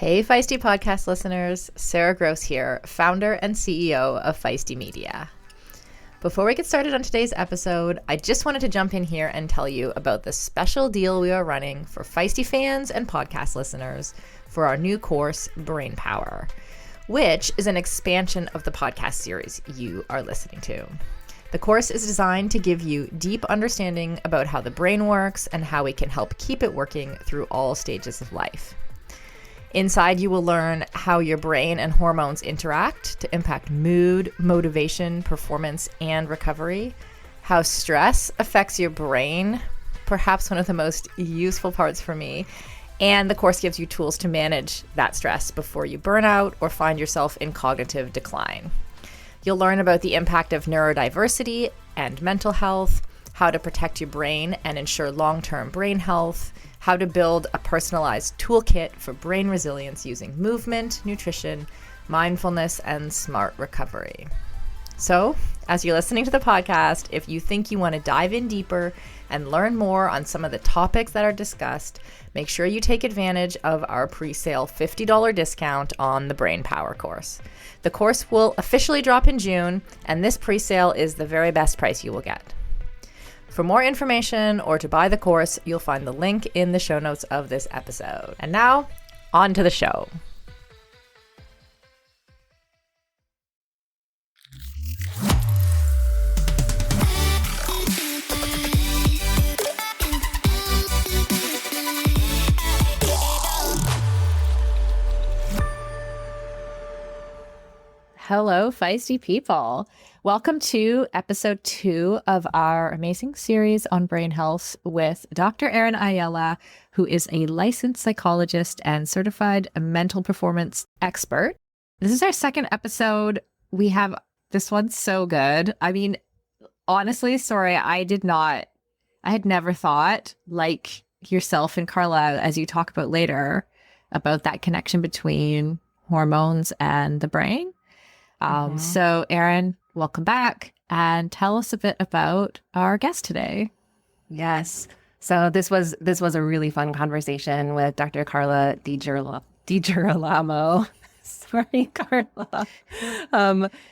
Hey, Feisty podcast listeners. Sara Gross here, founder and CEO of Feisty Media. Before we get started on today's episode, I just wanted to jump in here and tell you about the special deal we are running for Feisty fans and podcast listeners for our new course, Brain Power, which is an expansion of the podcast series you are listening to. The course is designed to give you deep understanding about how the brain works and how we can help keep it working through all stages of life. Inside, you will learn how your brain and hormones interact to impact mood, motivation, performance, and recovery, how stress affects your brain, perhaps one of the most useful parts for me, and the course gives you tools to manage that stress before you burn out or find yourself in cognitive decline. You'll learn about the impact of neurodiversity and mental health, how to protect your brain and ensure long-term brain health, how to build a personalized toolkit for brain resilience using movement, nutrition, mindfulness, and smart recovery. So, as you're listening to the podcast, if you think you want to dive in deeper and learn more on some of the topics that are discussed, make sure you take advantage of our pre-sale $50 discount on the Brain Power course. The course will officially drop in June, and this pre-sale is the very best price you will get. For more information or to buy the course, you'll find the link in the show notes of this episode. And now, on to the show. Hello, Feisty people. Welcome to episode 2 of our amazing series on brain health with Dr. Erin Ayala, who is a licensed psychologist and certified mental performance expert. This is our second episode. We have this one's so good. I mean, honestly, sorry, I had never thought, like yourself and Carla, as you talk about later, about that connection between hormones and the brain. So Erin, welcome back and tell us a bit about our guest today. Yes. So this was a really fun conversation with Dr. Carla DiGirolamo. Sorry, Carla.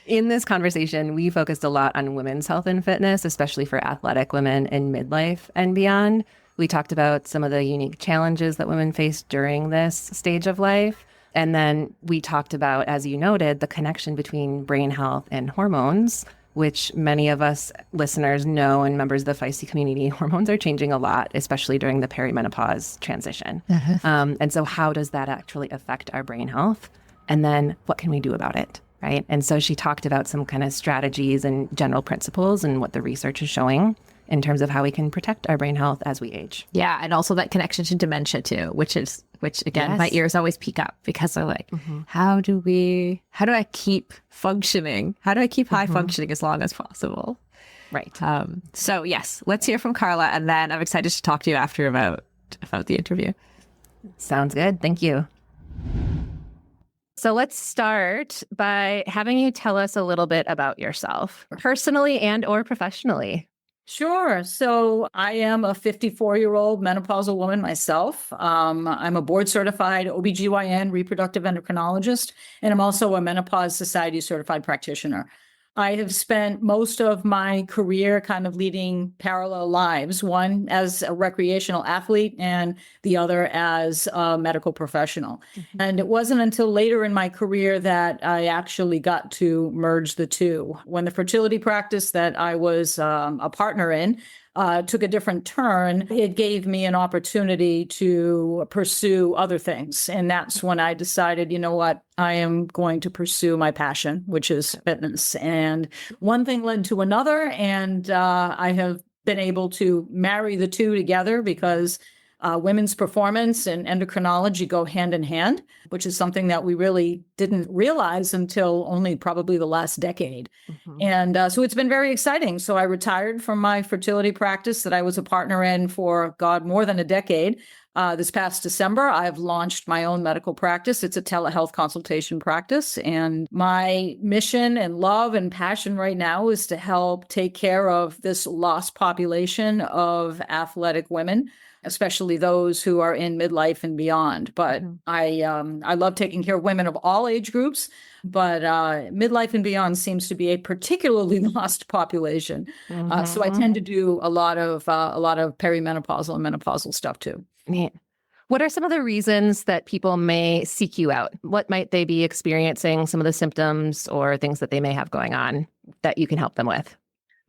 In this conversation, we focused a lot on women's health and fitness, especially for athletic women in midlife and beyond. We talked about some of the unique challenges that women face during this stage of life. And then we talked about, as you noted, the connection between brain health and hormones, which many of us listeners know and members of the Feisty community, hormones are changing a lot, especially during the perimenopause transition. And so how does that actually affect our brain health? And then what can we do about it, right? And so she talked about some kind of strategies and general principles and what the research is showing in terms of how we can protect our brain health as we age. Yeah, and also that connection to dementia too, which again, my ears always peak up because they're like, how do I keep functioning? How do I keep high functioning as long as possible? Right. So yes, let's hear from Carla, and then I'm excited to talk to you after about the interview. Sounds good. Thank you. So let's start by having you tell us a little bit about yourself, personally and or professionally. Sure. So I am a 54-year-old menopausal woman myself. I'm a board certified OBGYN reproductive endocrinologist, and I'm also a Menopause Society certified practitioner. I have spent most of my career kind of leading parallel lives, one as a recreational athlete and the other as a medical professional. And it wasn't until later in my career that I actually got to merge the two. When the fertility practice that I was a partner in took a different turn, it gave me an opportunity to pursue other things. And that's when I decided, you know what, I am going to pursue my passion, which is fitness. And one thing led to another. And I have been able to marry the two together because women's performance and endocrinology go hand in hand, which is something that we really didn't realize until only probably the last decade. And so it's been very exciting. So I retired from my fertility practice that I was a partner in for, more than a decade. This past December, I've launched my own medical practice. It's a telehealth consultation practice. And my mission and love and passion right now is to help take care of this lost population of athletic women especially those who are in midlife and beyond. But I love taking care of women of all age groups, but midlife and beyond seems to be a particularly lost population. So I tend to do a lot of perimenopausal and menopausal stuff too. Yeah. What are some of the reasons that people may seek you out? What might they be experiencing, some of the symptoms or things that they may have going on that you can help them with?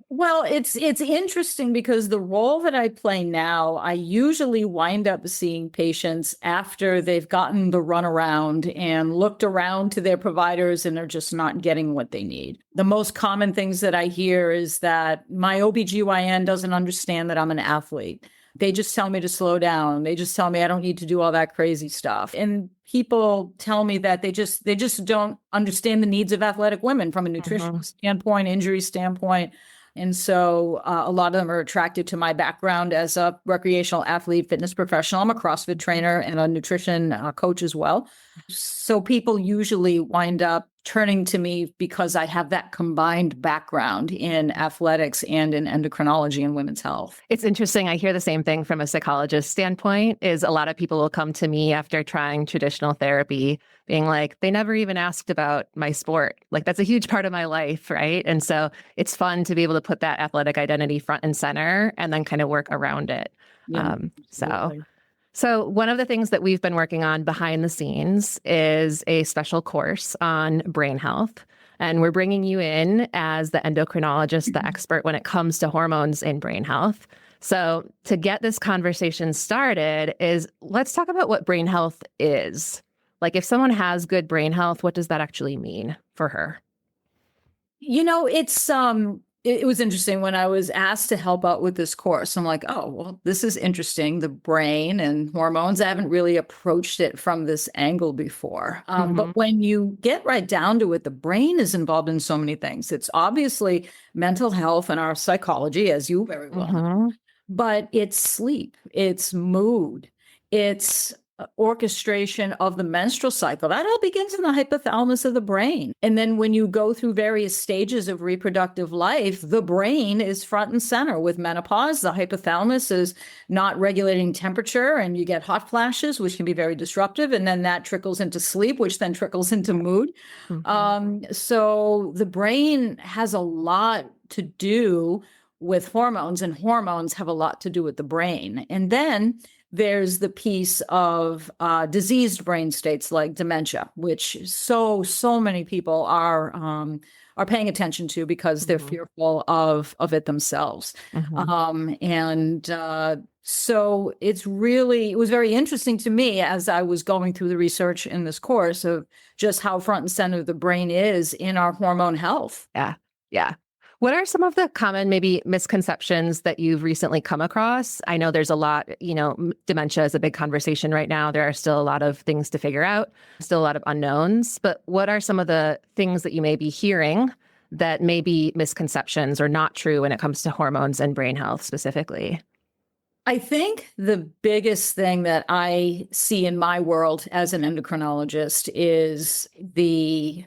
Well, it's interesting because the role that I play now, I usually wind up seeing patients after they've gotten the runaround and looked around to their providers and are just not getting what they need. The most common things that I hear is that my OBGYN doesn't understand that I'm an athlete. They just tell me to slow down. They just tell me I don't need to do all that crazy stuff. And people tell me that they just don't understand the needs of athletic women from a nutrition standpoint, injury standpoint. And so a lot of them are attracted to my background as a recreational athlete, fitness professional. I'm a CrossFit trainer and a nutrition coach as well. So people usually wind up turning to me because I have that combined background in athletics and in endocrinology and women's health. It's interesting. I hear the same thing from a psychologist standpoint, is a lot of people will come to me after trying traditional therapy being like, they never even asked about my sport. Like, that's a huge part of my life, right? And so it's fun to be able to put that athletic identity front and center and then kind of work around it. Yeah, So one of the things that we've been working on behind the scenes is a special course on brain health. And we're bringing you in as the endocrinologist, the expert when it comes to hormones in brain health. So to get this conversation started let's talk about what brain health is. Like, if someone has good brain health, what does that actually mean for her? It was interesting when I was asked to help out with this course. I'm like, oh, well, this is interesting. The brain and hormones. I haven't really approached it from this angle before. But when you get right down to it, the brain is involved in so many things. It's obviously mental health and our psychology, as you very well know, but it's sleep, it's mood, it's orchestration of the menstrual cycle. That all begins in the hypothalamus of the brain. And then when you go through various stages of reproductive life, the brain is front and center. With menopause, the hypothalamus is not regulating temperature and you get hot flashes, which can be very disruptive. And then that trickles into sleep, which then trickles into mood. So the brain has a lot to do with hormones, and hormones have a lot to do with the brain. And then there's the piece of diseased brain states like dementia, which so many people are paying attention to because they're fearful of it themselves. So it was very interesting to me as I was going through the research in this course of just how front and center the brain is in our hormone health. Yeah. What are some of the common maybe misconceptions that you've recently come across? I know there's a lot, dementia is a big conversation right now. There are still a lot of things to figure out, still a lot of unknowns, but what are some of the things that you may be hearing that may be misconceptions or not true when it comes to hormones and brain health specifically? I think the biggest thing that I see in my world as an endocrinologist is the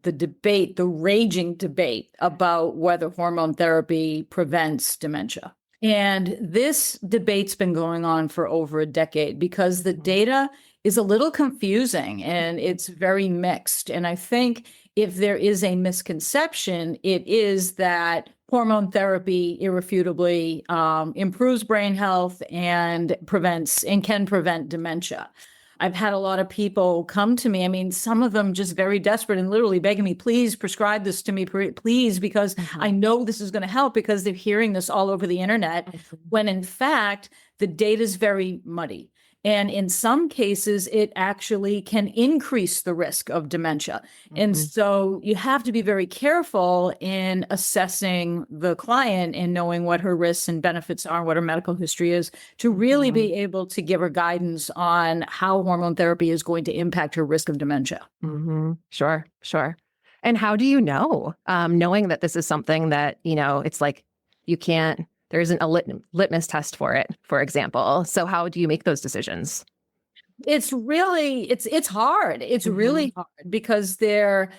debate, the raging debate about whether hormone therapy prevents dementia. And this debate's been going on for over a decade because the data is a little confusing and it's very mixed. And I think if there is a misconception, it is that hormone therapy irrefutably improves brain health and can prevent dementia. I've had a lot of people come to me. I mean, some of them just very desperate and literally begging me, please prescribe this to me, please, because I know this is going to help, because they're hearing this all over the internet, when in fact, the data is very muddy. And in some cases, it actually can increase the risk of dementia. And so you have to be very careful in assessing the client and knowing what her risks and benefits are, what her medical history is, to really be able to give her guidance on how hormone therapy is going to impact her risk of dementia. Sure. And how do you know, knowing that this is something that, it's like there isn't a litmus test for it, for example. So how do you make those decisions? It's hard. It's really hard because there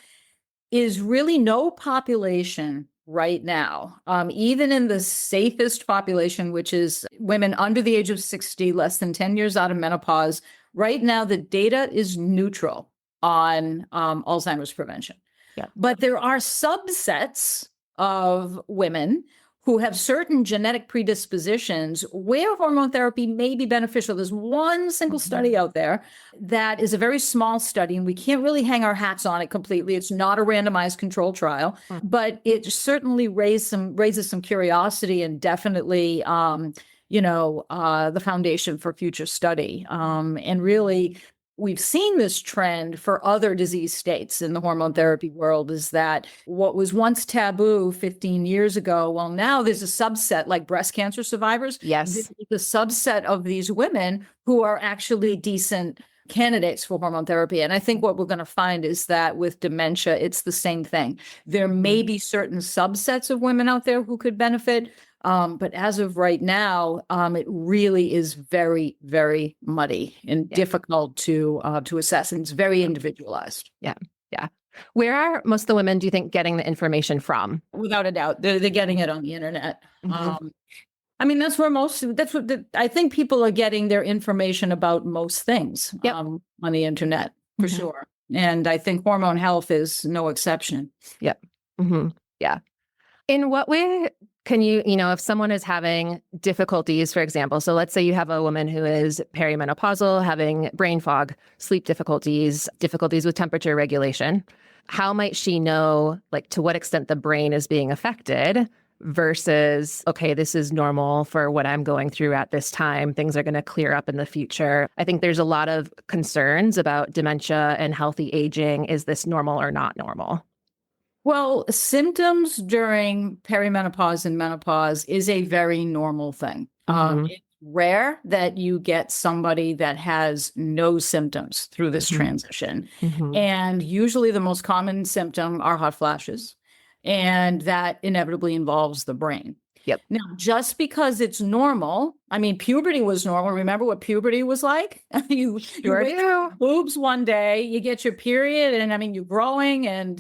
is really no population right now, even in the safest population, which is women under the age of 60, less than 10 years out of menopause, right now, the data is neutral on Alzheimer's prevention. Yeah. But there are subsets of women who have certain genetic predispositions where hormone therapy may be beneficial. There's one single study out there that is a very small study, and we can't really hang our hats on it completely. It's not a randomized control trial, but it certainly raises some curiosity and definitely, the foundation for future study. And really, we've seen this trend for other disease states in the hormone therapy world, is that what was once taboo 15 years ago, well, now there's a subset like breast cancer survivors. Yes. The subset of these women who are actually decent candidates for hormone therapy. And I think what we're going to find is that with dementia, it's the same thing. There may be certain subsets of women out there who could benefit. But as of right now, it really is very, very muddy and difficult to assess, and it's very individualized. Yeah. Where are most of the women, do you think, getting the information from? Without a doubt, they're getting it on the internet. I mean, that's what I think people are getting their information about most things on the internet, for sure. And I think hormone health is no exception. Yep. Yeah. In what way can you, if someone is having difficulties, for example, so let's say you have a woman who is perimenopausal, having brain fog, sleep difficulties with temperature regulation, how might she know, to what extent the brain is being affected versus, okay, this is normal for what I'm going through at this time. Things are going to clear up in the future. I think there's a lot of concerns about dementia and healthy aging. Is this normal or not normal? Well, symptoms during perimenopause and menopause is a very normal thing. It's rare that you get somebody that has no symptoms through this transition. And usually the most common symptom are hot flashes, and that inevitably involves the brain. Yep. Now, just because it's normal, I mean, puberty was normal. Remember what puberty was like? You wake up boobs one day, you get your period, and I mean, you're growing, and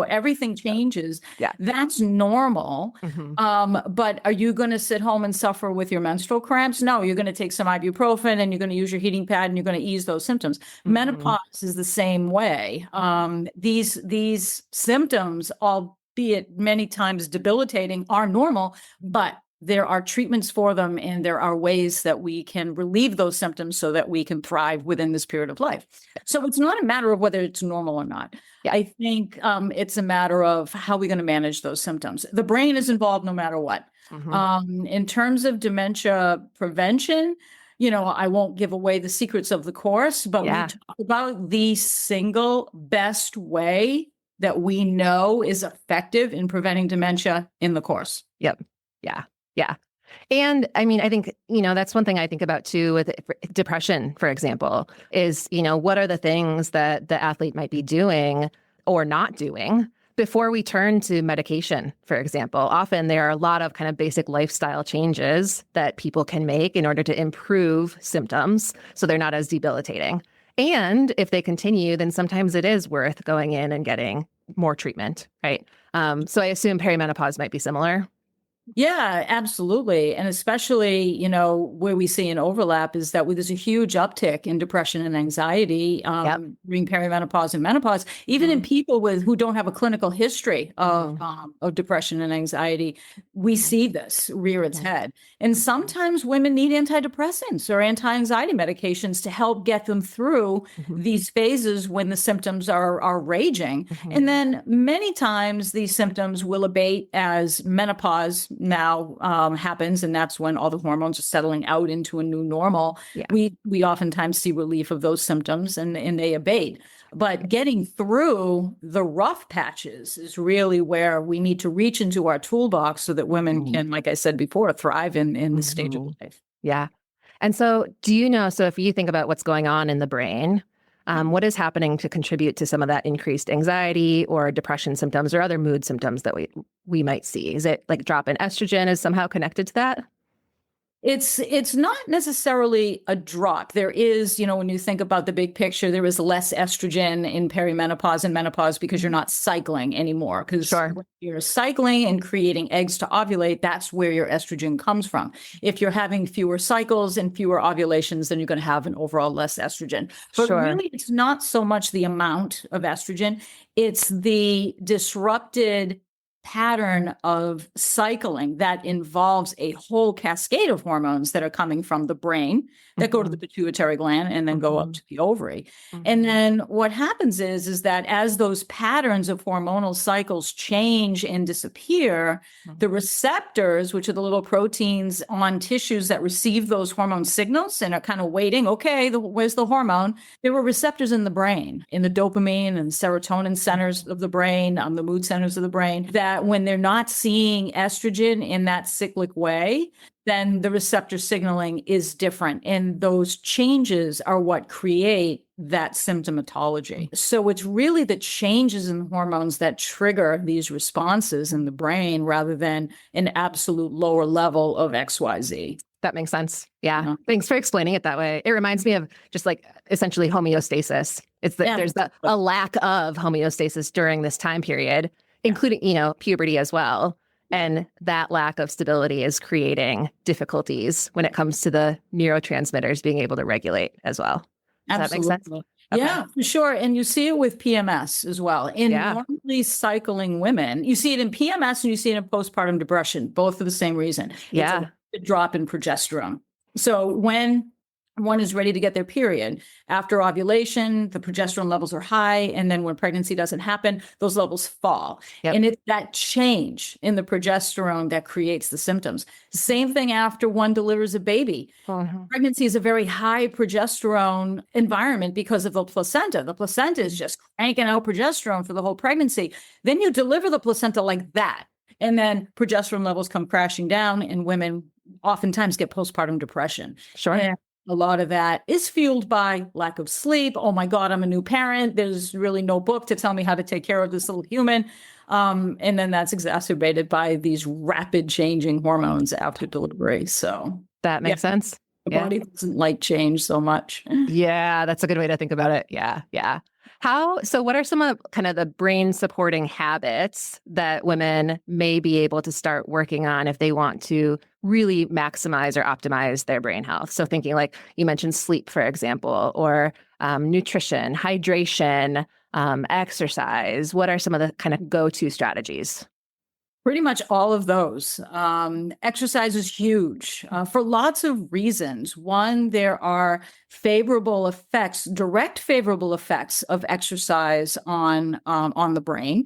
everything changes. Yeah. That's normal. But are you going to sit home and suffer with your menstrual cramps? No, you're going to take some ibuprofen, and you're going to use your heating pad, and you're going to ease those symptoms. Menopause is the same way. These symptoms, albeit many times debilitating, are normal, but there are treatments for them, and there are ways that we can relieve those symptoms so that we can thrive within this period of life. So it's not a matter of whether it's normal or not. I think it's a matter of how we're going to manage those symptoms. The brain is involved no matter what. In terms of dementia prevention, I won't give away the secrets of the course, but we talk about the single best way that we know is effective in preventing dementia in the course. Yep. Yeah. And I mean, I think, that's one thing I think about too with depression, for example, is, what are the things that the athlete might be doing or not doing before we turn to medication, for example. Often there are a lot of kind of basic lifestyle changes that people can make in order to improve symptoms so they're not as debilitating. And if they continue, then sometimes it is worth going in and getting more treatment, right? So I assume perimenopause might be similar. Yeah, absolutely. And especially, where we see an overlap is that there's a huge uptick in depression and anxiety during perimenopause and menopause, even in people who don't have a clinical history of depression and anxiety. We see this rear its head. And sometimes women need antidepressants or anti-anxiety medications to help get them through these phases when the symptoms are raging. And then many times these symptoms will abate as menopause now happens, and that's when all the hormones are settling out into a new normal. We oftentimes see relief of those symptoms, and they abate. But getting through the rough patches is really where we need to reach into our toolbox so that women can, like I said before, thrive in this stage of life. Yeah. And so so if you think about what's going on in the brain, what is happening to contribute to some of that increased anxiety or depression symptoms or other mood symptoms that we might see? Is it like drop in estrogen is somehow connected to that? It's not necessarily a drop. There is, when you think about the big picture, there is less estrogen in perimenopause and menopause because you're not cycling anymore. Because when you're cycling and creating eggs to ovulate, that's where your estrogen comes from. If you're having fewer cycles and fewer ovulations, then you're going to have an overall less estrogen. But really, it's not so much the amount of estrogen, it's the disrupted pattern of cycling that involves a whole cascade of hormones that are coming from the brain that go to the pituitary gland and then go up to the ovary. And then what happens is that as those patterns of hormonal cycles change and disappear, the receptors, which are the little proteins on tissues that receive those hormone signals and are kind of waiting, okay, where's the hormone? There were receptors in the brain, in the dopamine and serotonin centers of the brain, the mood centers of the brain, that when they're not seeing estrogen in that cyclic way, then the receptor signaling is different. And those changes are what create that symptomatology. So it's really the changes in hormones that trigger these responses in the brain rather than an absolute lower level of XYZ. That makes sense. Yeah. Thanks for explaining it that way. It reminds me of just like essentially homeostasis. It's that there's a lack of homeostasis during this time period, including, puberty as well. And that lack of stability is creating difficulties when it comes to the neurotransmitters being able to regulate as well. Does that make sense? Yeah, for sure. And you see it with PMS as well. In normally cycling women, you see it in PMS and you see it in postpartum depression, both for the same reason. Yeah. It's a drop in progesterone. So when one is ready to get their period, after ovulation, the progesterone levels are high. And then when pregnancy doesn't happen, those levels fall. And it's that change in the progesterone that creates the symptoms. Same thing after one delivers a baby. Pregnancy is a very high progesterone environment because of the placenta. The placenta is just cranking out progesterone for the whole pregnancy. Then you deliver the placenta like that. And then progesterone levels come crashing down and women oftentimes get postpartum depression. And a lot of that is fueled by lack of sleep. Oh my God, I'm a new parent. There's really no book to tell me how to take care of this little human. And then that's exacerbated by these rapid changing hormones after delivery. So that makes sense. The body doesn't like change so much. Yeah, that's a good way to think about it. Yeah. So what are some of kind of the brain supporting habits that women may be able to start working on if they want to really maximize or optimize their brain health? So thinking like you mentioned sleep, for example, or nutrition, hydration, exercise. What are some of the kind of go-to strategies? Pretty much all of those. Exercise is huge for lots of reasons. One, there are favorable effects, direct favorable effects of exercise on the brain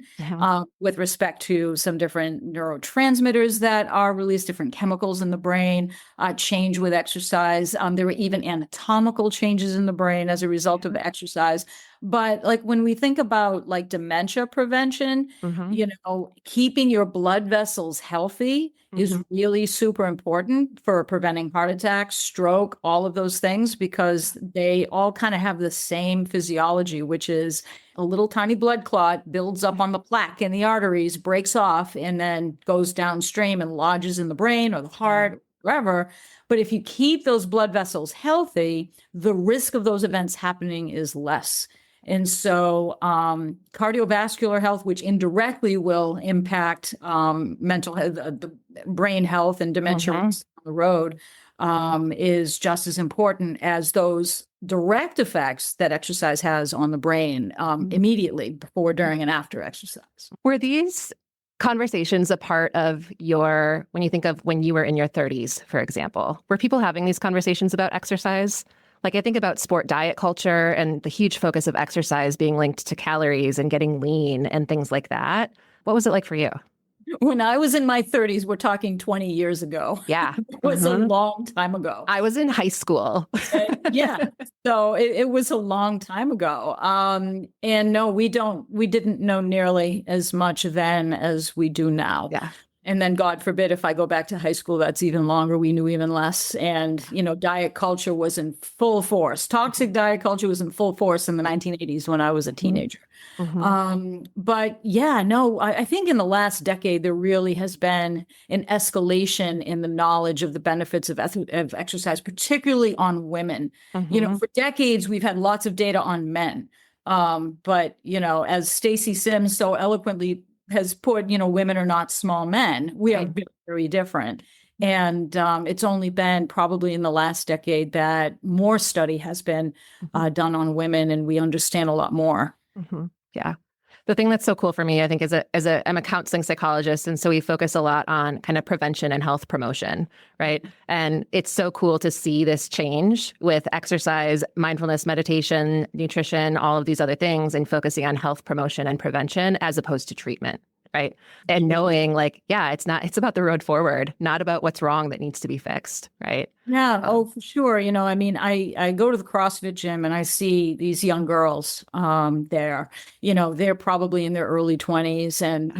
with respect to some different neurotransmitters that are released, different chemicals in the brain change with exercise. There are even anatomical changes in the brain as a result of exercise. But like when we think about like dementia prevention, keeping your blood vessels healthy is really super important for preventing heart attacks, stroke, all of those things, because they all kind of have the same physiology, which is a little tiny blood clot builds up on the plaque in the arteries, breaks off, and then goes downstream and lodges in the brain or the heart, wherever. But if you keep those blood vessels healthy, the risk of those events happening is less. And so cardiovascular health, which indirectly will impact mental health, the brain health and dementia on the road, is just as important as those direct effects that exercise has on the brain immediately before, during, and after exercise. Were these conversations a part of when you think of when you were in your 30s, for example? Were people having these conversations about exercise? Like I think about sport diet culture and the huge focus of exercise being linked to calories and getting lean and things like that. What was it like for you? When I was in my 30s, we're talking 20 years ago. Yeah. It was a long time ago. I was in high school. So it was a long time ago. And no, we didn't know nearly as much then as we do now. Yeah. And then God forbid, if I go back to high school, that's even longer. We knew even less. And, diet culture was in full force. Toxic diet culture was in full force in the 1980s when I was a teenager. But yeah, no, I think in the last decade, there really has been an escalation in the knowledge of the benefits of exercise, particularly on women. For decades, we've had lots of data on men. But, as Stacey Sims so eloquently has put, women are not small men. We are very, very different. And it's only been probably in the last decade that more study has been done on women, and we understand a lot more. Yeah. The thing that's so cool for me, I think, I'm a counseling psychologist. And so we focus a lot on kind of prevention and health promotion, right? And it's so cool to see this change with exercise, mindfulness, meditation, nutrition, all of these other things, and focusing on health promotion and prevention as opposed to treatment, right? And knowing it's about the road forward, not about what's wrong that needs to be fixed, right? Yeah. For sure. I go to the CrossFit gym and I see these young girls there. They're probably in their early 20s, and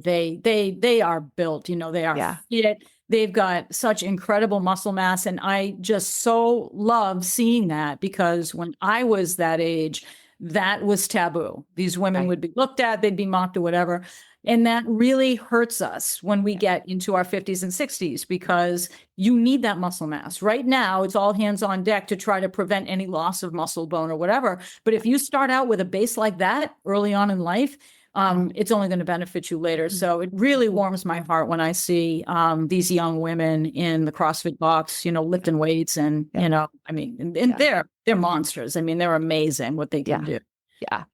they are built. They are fit. They've got such incredible muscle mass, and I just so love seeing that, because when I was that age, that was taboo. These women would be looked at, they'd be mocked or whatever. And that really hurts us when we get into our 50s and 60s, because you need that muscle mass. Right now, it's all hands on deck to try to prevent any loss of muscle, bone, or whatever. But if you start out with a base like that early on in life, it's only going to benefit you later. So it really warms my heart when I see these young women in the CrossFit box, lifting weights, and, they're monsters. I mean, they're amazing what they can do. Yeah.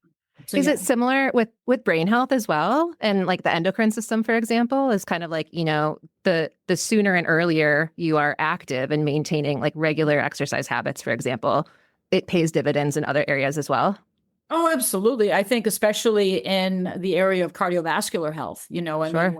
So, is it similar with brain health as well? And like the endocrine system, for example, is kind of like, the sooner and earlier you are active and maintaining like regular exercise habits, for example, it pays dividends in other areas as well. Oh, absolutely. I think especially in the area of cardiovascular health, when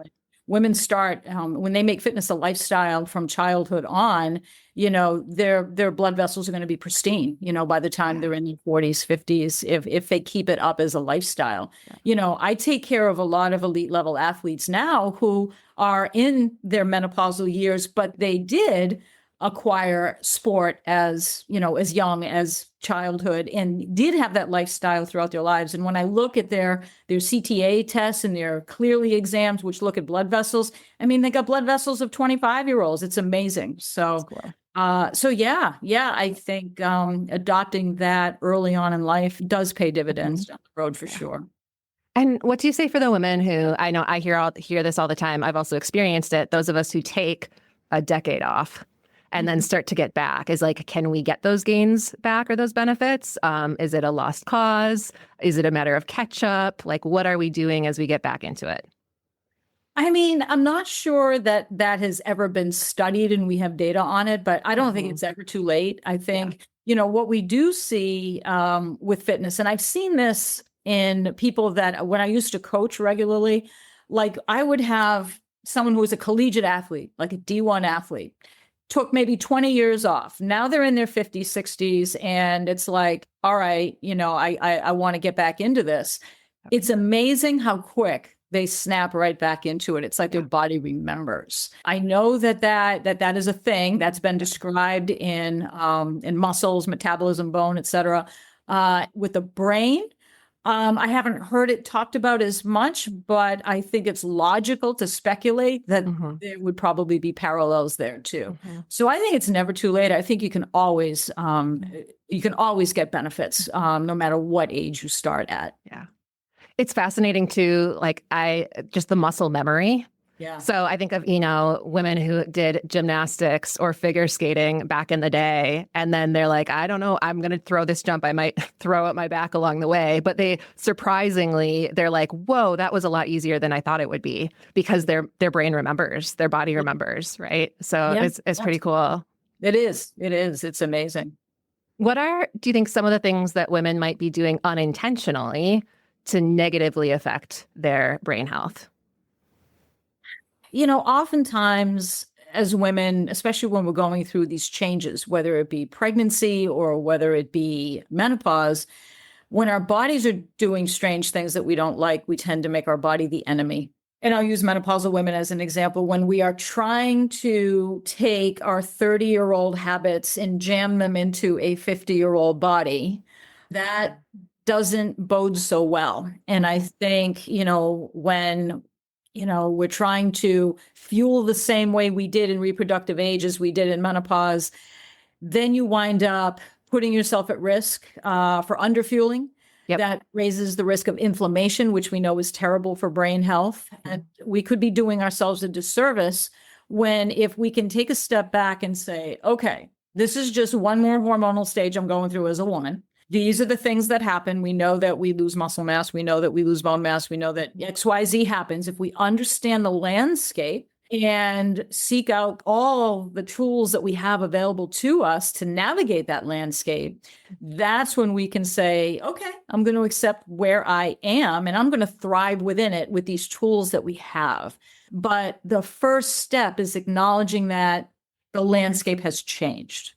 women start, when they make fitness a lifestyle from childhood on, their blood vessels are going to be pristine, by the time they're in their 40s, 50s, if they keep it up as a lifestyle. I take care of a lot of elite level athletes now who are in their menopausal years, but they did acquire sport as young as childhood, and did have that lifestyle throughout their lives. And when I look at their CTA tests and their Clearly exams, which look at blood vessels, I mean, they got blood vessels of 25-year-olds. It's amazing. So, cool. I think adopting that early on in life does pay dividends down the road for sure. And what do you say for the women who, I know I hear this all the time, I've also experienced it, those of us who take a decade off and then start to get back, is like, can we get those gains back or those benefits? Is it a lost cause? Is it a matter of catch up? Like, what are we doing as we get back into it? I mean, I'm not sure that has ever been studied and we have data on it, but I don't think it's ever too late. I think, what we do see with fitness, and I've seen this in people that when I used to coach regularly, like I would have someone who was a collegiate athlete, like a D1 athlete, took maybe 20 years off. Now they're in their 50s, 60s, and it's like, all right, I want to get back into this. It's amazing how quick they snap right back into it. It's like their body remembers. I know that is a thing that's been described in muscles, metabolism, bone, et cetera. With the brain, I haven't heard it talked about as much, but I think it's logical to speculate that there would probably be parallels there too. So I think it's never too late. I think you can always get benefits no matter what age you start at. Yeah. It's fascinating too, like just the muscle memory. Yeah. So I think of, women who did gymnastics or figure skating back in the day, and then they're like, I don't know, I'm going to throw this jump. I might throw out my back along the way. But they're like, whoa, that was a lot easier than I thought it would be, because their brain remembers, their body remembers, right? So it's pretty cool. It is. It's amazing. What do you think some of the things that women might be doing unintentionally to negatively affect their brain health? Oftentimes as women, especially when we're going through these changes, whether it be pregnancy or whether it be menopause, when our bodies are doing strange things that we don't like, we tend to make our body the enemy. And I'll use menopausal women as an example. When we are trying to take our 30-year-old habits and jam them into a 50-year-old body, that doesn't bode so well. And I think, when, we're trying to fuel the same way we did in reproductive age as we did in menopause, then you wind up putting yourself at risk for underfueling. Yep. That raises the risk of inflammation, which we know is terrible for brain health. And we could be doing ourselves a disservice if we can take a step back and say, okay, this is just one more hormonal stage I'm going through as a woman. These are the things that happen. We know that we lose muscle mass. We know that we lose bone mass. We know that XYZ happens. If we understand the landscape and seek out all the tools that we have available to us to navigate that landscape, that's when we can say, okay, I'm going to accept where I am and I'm going to thrive within it with these tools that we have. But the first step is acknowledging that the landscape has changed.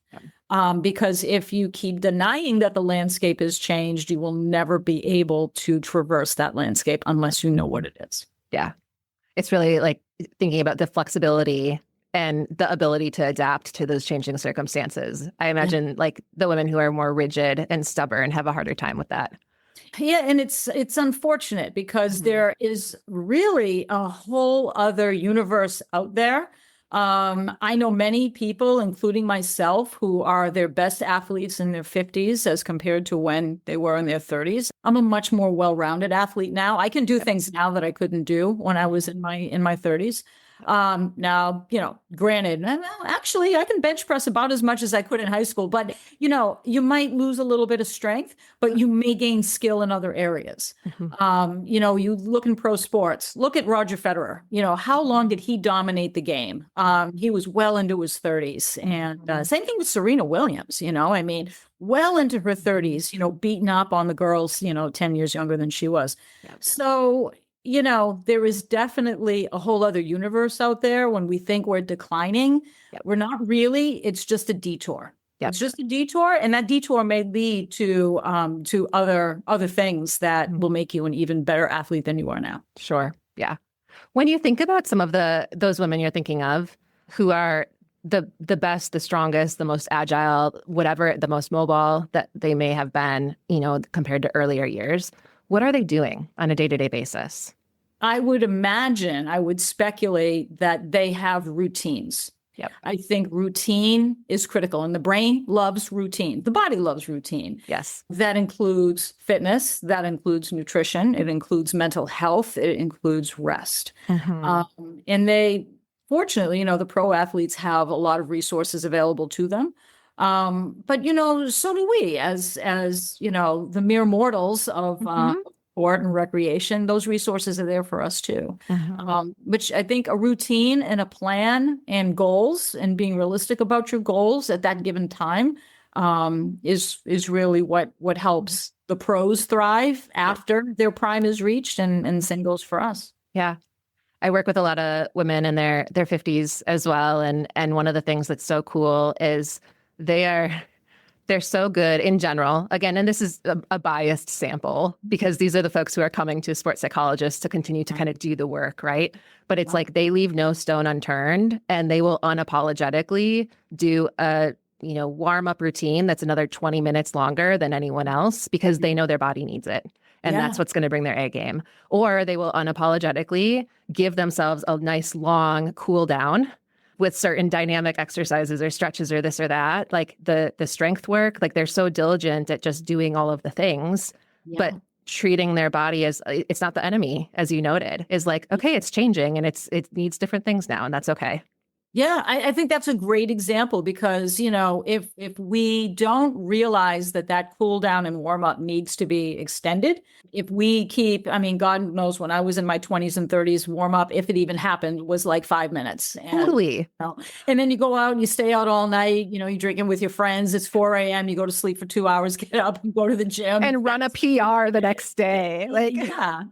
Because if you keep denying that the landscape has changed, you will never be able to traverse that landscape unless you know what it is. Yeah. It's really like thinking about the flexibility and the ability to adapt to those changing circumstances. I imagine like the women who are more rigid and stubborn have a harder time with that. Yeah, and it's unfortunate because there is really a whole other universe out there. I know many people, including myself, who are their best athletes in their 50s as compared to when they were in their 30s. I'm a much more well-rounded athlete now. I can do things now that I couldn't do when I was in my 30s. Now, granted, actually, I can bench press about as much as I could in high school, but, you might lose a little bit of strength, but you may gain skill in other areas. You look in pro sports, look at Roger Federer, how long did he dominate the game? He was well into his 30s. And same thing with Serena Williams, well into her 30s, beating up on the girls, 10 years younger than she was. Yeah. So, there is definitely a whole other universe out there. When we think we're declining, we're not really. It's just a detour. It's just a detour, and that detour may lead to other things that will make you an even better athlete than you are now. Sure. Yeah. When you think about some of those women you're thinking of who are the best, the strongest, the most agile, whatever, the most mobile that they may have been, compared to earlier years, what are they doing on a day-to-day basis? I would speculate that they have routines. Yep. I think routine is critical, and the brain loves routine. The body loves routine. Yes. That includes fitness. That includes nutrition. It includes mental health. It includes rest. And they, fortunately, the pro athletes have a lot of resources available to them. But, so do we as the mere mortals of sport and recreation. Those resources are there for us too. Which I think a routine and a plan and goals and being realistic about your goals at that given time is really what helps the pros thrive after their prime is reached, and same goes for us. Yeah. I work with a lot of women in their 50s as well. And one of the things that's so cool is they're so good in general. Again, and this is a biased sample because these are the folks who are coming to sports psychologists to continue to kind of do the work, right? But it's like they leave no stone unturned, and they will unapologetically do a warm-up routine that's another 20 minutes longer than anyone else because they know their body needs it. And that's what's going to bring their A game. Or they will unapologetically give themselves a nice long cool down with certain dynamic exercises or stretches or this or that, like the strength work. Like they're so diligent at just doing all of the things, but treating their body as it's not the enemy, as you noted, is like, okay, it's changing and it needs different things now, and that's okay. Yeah, I think that's a great example because, if we don't realize that cool down and warm up needs to be extended, if we keep, God knows when I was in my 20s and 30s, warm up, if it even happened, was like 5 minutes. Totally. And then you go out and you stay out all night, you're drinking with your friends. It's 4 a.m. You go to sleep for 2 hours, get up and go to the gym. And run a PR the next day. Yeah.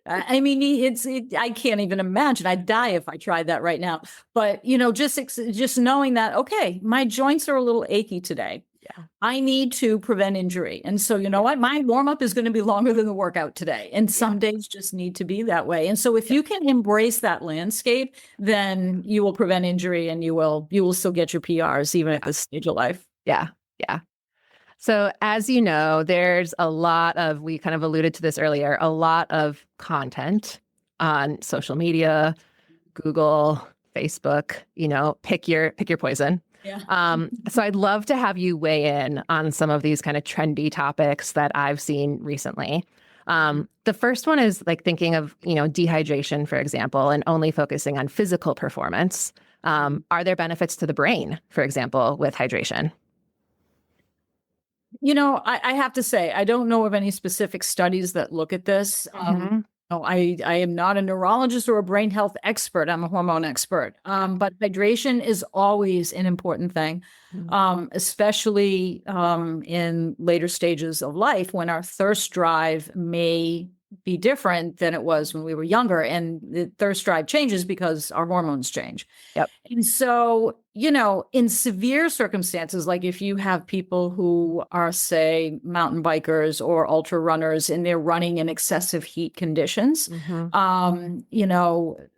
I can't even imagine. I'd die if I tried that right now. But, just knowing that, okay, my joints are a little achy today. Yeah. I need to prevent injury. And so, you know what? My warm up is going to be longer than the workout today. And some days just need to be that way. And so if you can embrace that landscape, then you will prevent injury and you will still get your PRs even at this stage of life. Yeah. Yeah. So as you know, there's a lot of, we kind of alluded to this earlier, a lot of content on social media, Google, Facebook, pick your poison. Yeah. So I'd love to have you weigh in on some of these kind of trendy topics that I've seen recently. The first one is like thinking of, dehydration, for example, and only focusing on physical performance. Are there benefits to the brain, for example, with hydration? I have to say, I don't know of any specific studies that look at this. No, I am not a neurologist or a brain health expert. I'm a hormone expert. But hydration is always an important thing, especially in later stages of life when our thirst drive may be different than it was when we were younger. And the thirst drive changes because our hormones change. Yep. And so, in severe circumstances, like if you have people who are, say, mountain bikers or ultra runners and they're running in excessive heat conditions,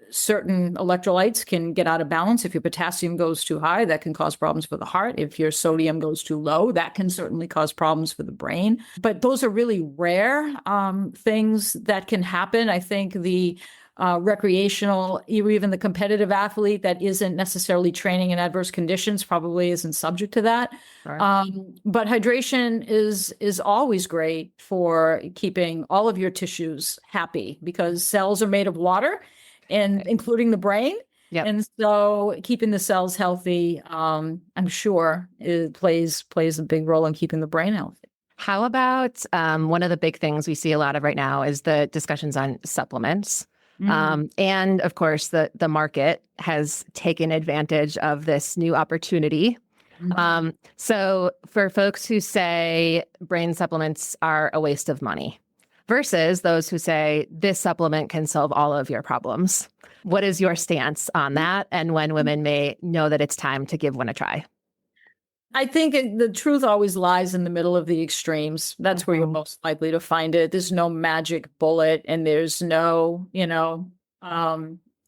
certain electrolytes can get out of balance. If your potassium goes too high, that can cause problems for the heart. If your sodium goes too low, that can certainly cause problems for the brain. But those are really rare things that can happen. I think the recreational, or even the competitive athlete that isn't necessarily training in adverse conditions probably isn't subject to that. Sure. But hydration is always great for keeping all of your tissues happy because cells are made of water, and including the brain. Yep. And so keeping the cells healthy, I'm sure it plays a big role in keeping the brain healthy. How about one of the big things we see a lot of right now is the discussions on supplements. And of course, the market has taken advantage of this new opportunity. So for folks who say brain supplements are a waste of money versus those who say this supplement can solve all of your problems, what is your stance on that and when women may know that it's time to give one a try? I think the truth always lies in the middle of the extremes. That's where you're most likely to find it. There's no magic bullet and there's no,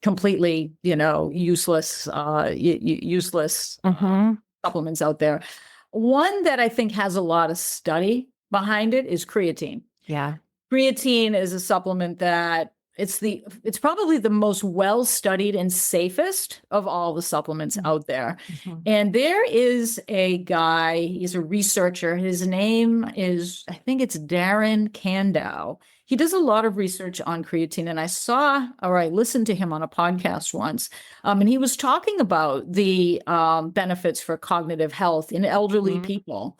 completely, useless, useless supplements out there. One that I think has a lot of study behind it is creatine. Yeah. Creatine is a supplement that it's probably the most well-studied and safest of all the supplements out there. And there is a guy, he's a researcher. His name is, I think it's Darren Kandow. He does a lot of research on creatine. And I listened to him on a podcast once. And he was talking about the benefits for cognitive health in elderly people.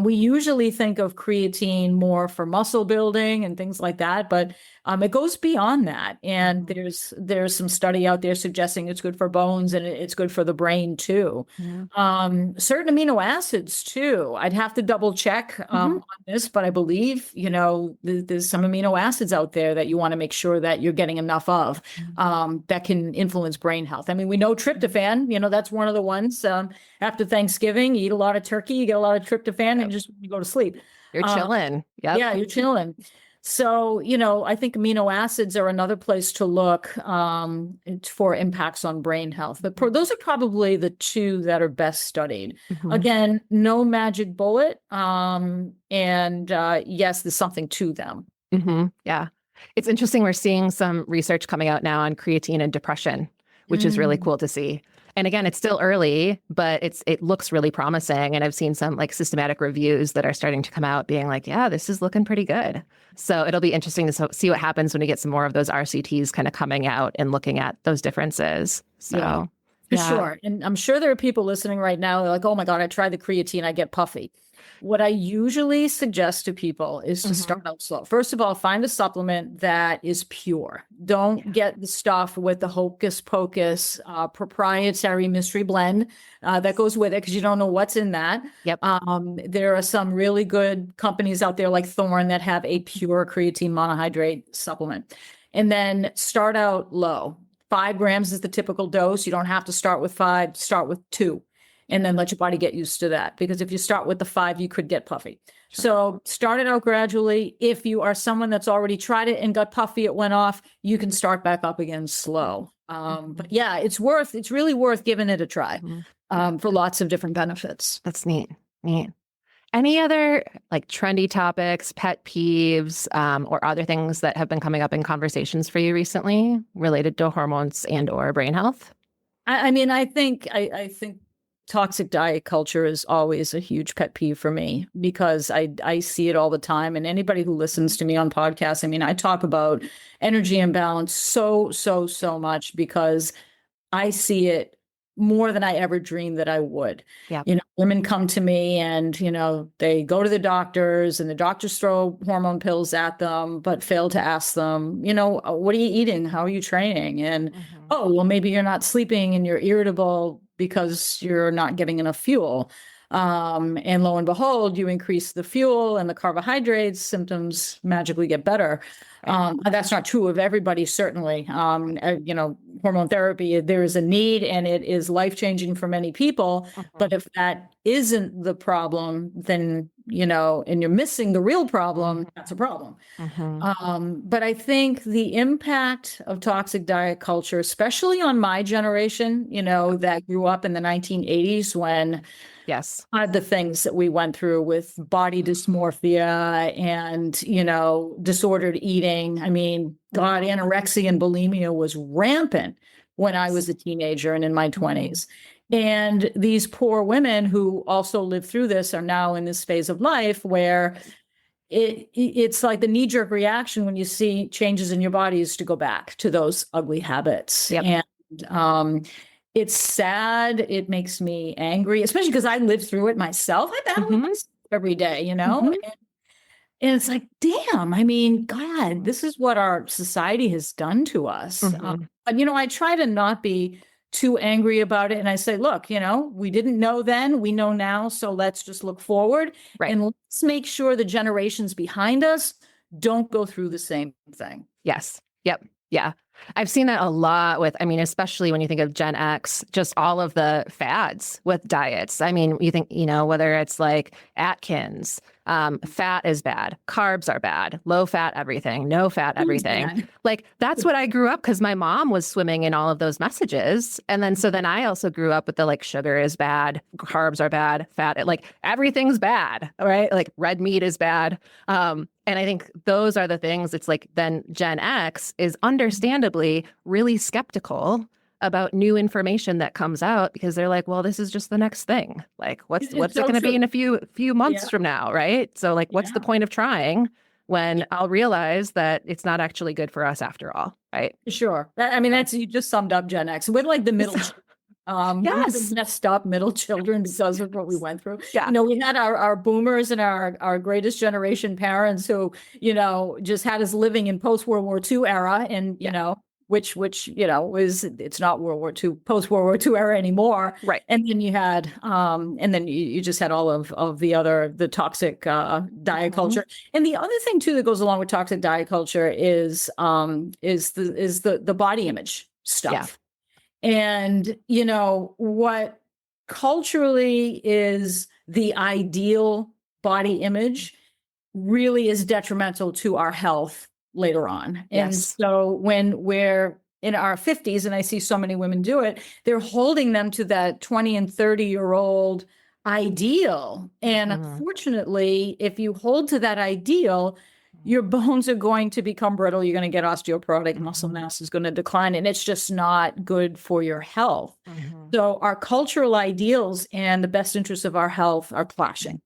We usually think of creatine more for muscle building and things like that, but it goes beyond that. And there's some study out there suggesting it's good for bones and it's good for the brain too. Certain amino acids too. I'd have to double check on this, but I believe, there's some amino acids out there that you want to make sure that you're getting enough of that can influence brain health. I mean, we know tryptophan, that's one of the ones. After Thanksgiving, you eat a lot of turkey, you get a lot of tryptophan and you go to sleep. You're chilling. Yep. Yeah, you're chilling. So, I think amino acids are another place to look for impacts on brain health. But those are probably the two that are best studied. Again, no magic bullet. And yes, there's something to them. Yeah. It's interesting. We're seeing some research coming out now on creatine and depression, which is really cool to see. And again, it's still early, but it looks really promising. And I've seen some like systematic reviews that are starting to come out being like, yeah, this is looking pretty good. So it'll be interesting to see what happens when we get some more of those RCTs kind of coming out and looking at those differences. So for sure. And I'm sure there are people listening right now. They're like, oh my God, I tried the creatine, I get puffy. What I usually suggest to people is to start out slow. First of all, find a supplement that is pure. Don't get the stuff with the hocus pocus proprietary mystery blend that goes with it because you don't know what's in that. Yep. There are some really good companies out there like Thorne that have a pure creatine monohydrate supplement. And then start out low. 5 grams is the typical dose. You don't have to start with 5, start with 2. and then let your body get used to that. Because if you start with the 5, you could get puffy. So start it out gradually. If you are someone that's already tried it and got puffy, it went off, you can start back up again slow. But yeah, it's really worth giving it a try for lots of different benefits. That's neat. Any other like trendy topics, pet peeves, or other things that have been coming up in conversations for you recently related to hormones and or brain health? I mean, I think toxic diet culture is always a huge pet peeve for me, because I see it all the time. And anybody who listens to me on podcasts, I mean, I talk about energy imbalance so much, because I see it more than I ever dreamed that I would. Yeah. Women come to me and, they go to the doctors and the doctors throw hormone pills at them, but fail to ask them, what are you eating? How are you training? And, oh, well, maybe you're not sleeping and you're irritable because you're not getting enough fuel. And lo and behold, you increase the fuel and the carbohydrates, symptoms magically get better. That's not true of everybody, certainly. Hormone therapy, there is a need and it is life-changing for many people. But if that isn't the problem, then, and you're missing the real problem, that's a problem. But I think the impact of toxic diet culture, especially on my generation, that grew up in the 1980s when the things that we went through with body dysmorphia and, disordered eating. I mean, God, anorexia and bulimia was rampant when I was a teenager and in my 20s. And these poor women who also lived through this are now in this phase of life where it's like the knee-jerk reaction when you see changes in your body is to go back to those ugly habits. And it's sad. It makes me angry, especially because I lived through it myself. I battle myself every day, and it's like, damn, I mean, God, this is what our society has done to us. But, I try to not be too angry about it. And I say, look, we didn't know then, we know now. So let's just look forward and let's make sure the generations behind us don't go through the same thing. Yes. Yep. Yeah. I've seen that a lot with, especially when you think of Gen X, just all of the fads with diets. I mean, you think, whether it's like Atkins, fat is bad, carbs are bad, low fat everything, no fat everything. Like that's what I grew up because my mom was swimming in all of those messages. And then I also grew up with the like sugar is bad, carbs are bad, fat, like everything's bad, right? Like red meat is bad. And I think those are the things. It's like then Gen X is understandably really skeptical about new information that comes out because they're like, well, this is just the next thing. Like, what's it going to be in a few months from now, right? So like, what's the point of trying when I'll realize that it's not actually good for us after all, right? Sure. You just summed up Gen X. We're like the middle. Messed up middle children because of what we went through. We had our boomers and our greatest generation parents who, just had us living in post-World War II era and, which it's not World War II, post-World War II era anymore. Right. And then you had, and then you just had all of the toxic diet culture. And the other thing too that goes along with toxic diet culture is the body image stuff. Yeah. And, what culturally is the ideal body image really is detrimental to our health later on. And so when we're in our 50s, and I see so many women do it, they're holding them to that 20 and 30-year-old ideal. And unfortunately, if you hold to that ideal, your bones are going to become brittle. You're going to get osteoporotic, muscle mass is going to decline, and it's just not good for your health. So our cultural ideals and the best interests of our health are clashing.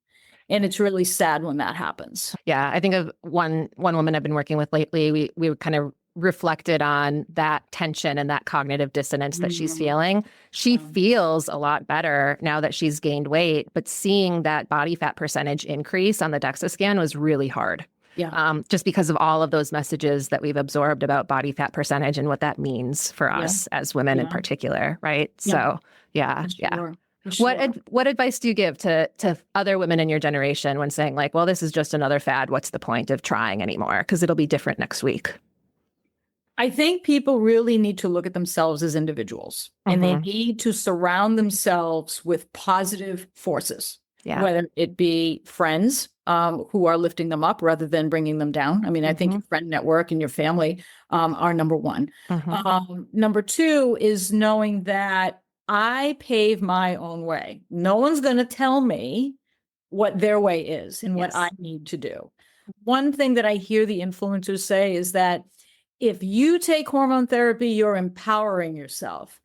And it's really sad when that happens. Yeah. I think of one woman I've been working with lately, we kind of reflected on that tension and that cognitive dissonance that she's feeling. She feels a lot better now that she's gained weight, but seeing that body fat percentage increase on the DEXA scan was really hard. Just because of all of those messages that we've absorbed about body fat percentage and what that means for us as women in particular, right? So, Sure. What advice do you give to other women in your generation when saying like, well, this is just another fad. What's the point of trying anymore? Because it'll be different next week. I think people really need to look at themselves as individuals, and they need to surround themselves with positive forces, whether it be friends who are lifting them up rather than bringing them down. I mean, I think your friend network and your family are number one. Number two is knowing that I pave my own way. No one's going to tell me what their way is and what I need to do. One thing that I hear the influencers say is that if you take hormone therapy, you're empowering yourself.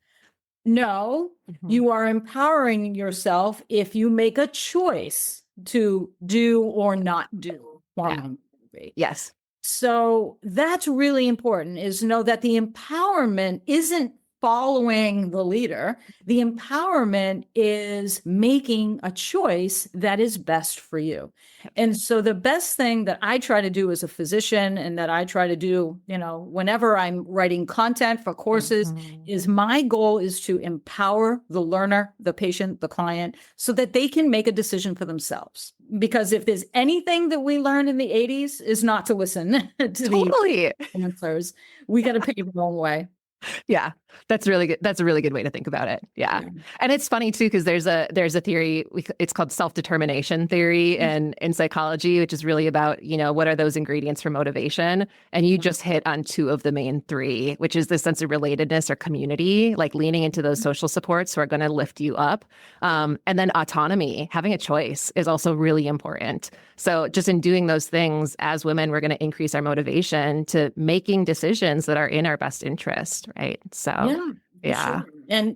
No, you are empowering yourself if you make a choice to do or not do hormone therapy. Yes. So that's really important, is to know that the empowerment isn't following the leader. The empowerment is making a choice that is best for you. And so the best thing that I try to do as a physician, and that I try to do, whenever I'm writing content for courses, is my goal is to empower the learner, the patient, the client, so that they can make a decision for themselves. Because if there's anything that we learned in the 80s is not to listen to the influencers. We got to pave our own way. Yeah, that's really good. That's a really good way to think about it. Yeah. And it's funny too, because there's a theory, it's called self-determination theory in psychology, which is really about, what are those ingredients for motivation? And you just hit on two of the main three, which is the sense of relatedness or community, like leaning into those social supports who are going to lift you up. And then autonomy, having a choice, is also really important. So just in doing those things as women, we're going to increase our motivation to making decisions that are in our best interest. Right. So, yeah. Sure. And,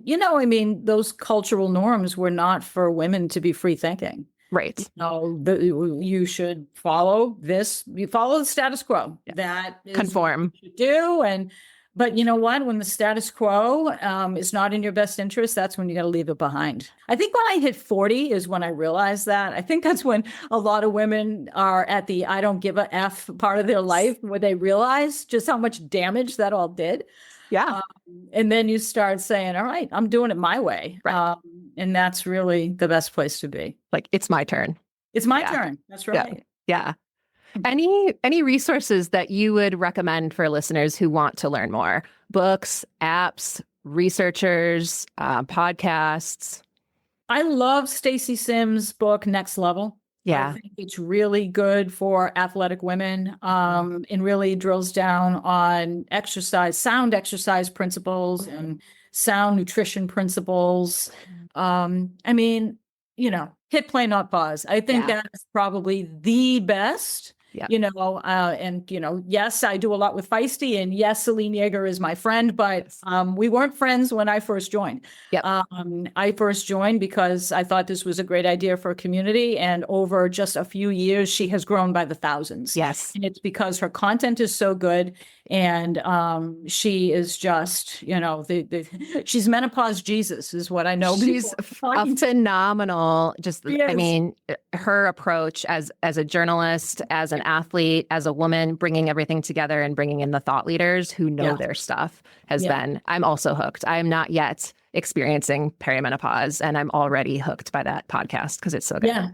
those cultural norms were not for women to be free thinking. Right. You should follow this. You follow the status quo. That is conform. What you do. But you know what? When the status quo is not in your best interest, that's when you got to leave it behind. I think when I hit 40 is when I realized that. I think that's when a lot of women are at the I don't give a F part of their life, where they realize just how much damage that all did. Yeah. And then you start saying, all right, I'm doing it my way. Right. And that's really the best place to be. Like, it's my turn. It's my turn. That's right. Yeah. Any resources that you would recommend for listeners who want to learn more? Books, apps, researchers, podcasts? I love Stacy Sims' book, Next Level. Yeah. I think it's really good for athletic women, and really drills down on sound exercise principles and sound nutrition principles. Hit play, not pause. I think that's probably the best. Yes, I do a lot with Feisty, and yes, Celine Yeager is my friend, but we weren't friends when I first joined. I first joined because I thought this was a great idea for a community, and over just a few years, she has grown by the thousands. Yes. And it's because her content is so good, and she is just, she's menopause Jesus is what I know. She's a phenomenal, her approach as a journalist, as an athlete, as a woman, bringing everything together and bringing in the thought leaders who know their stuff has been, I'm also hooked. I am not yet experiencing perimenopause, and I'm already hooked by that podcast because it's so good. Yeah.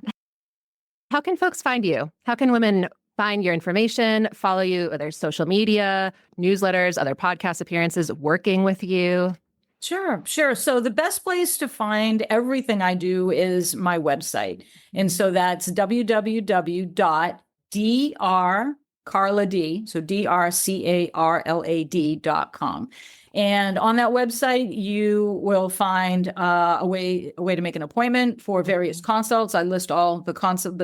How can folks find you? How can women find your information, follow you, whether it's social media, newsletters, other podcast appearances, working with you? Sure. So the best place to find everything I do is my website. And so that's www.drcarlad, so drcarlad.com. And on that website, you will find a way to make an appointment for various consults. I list all the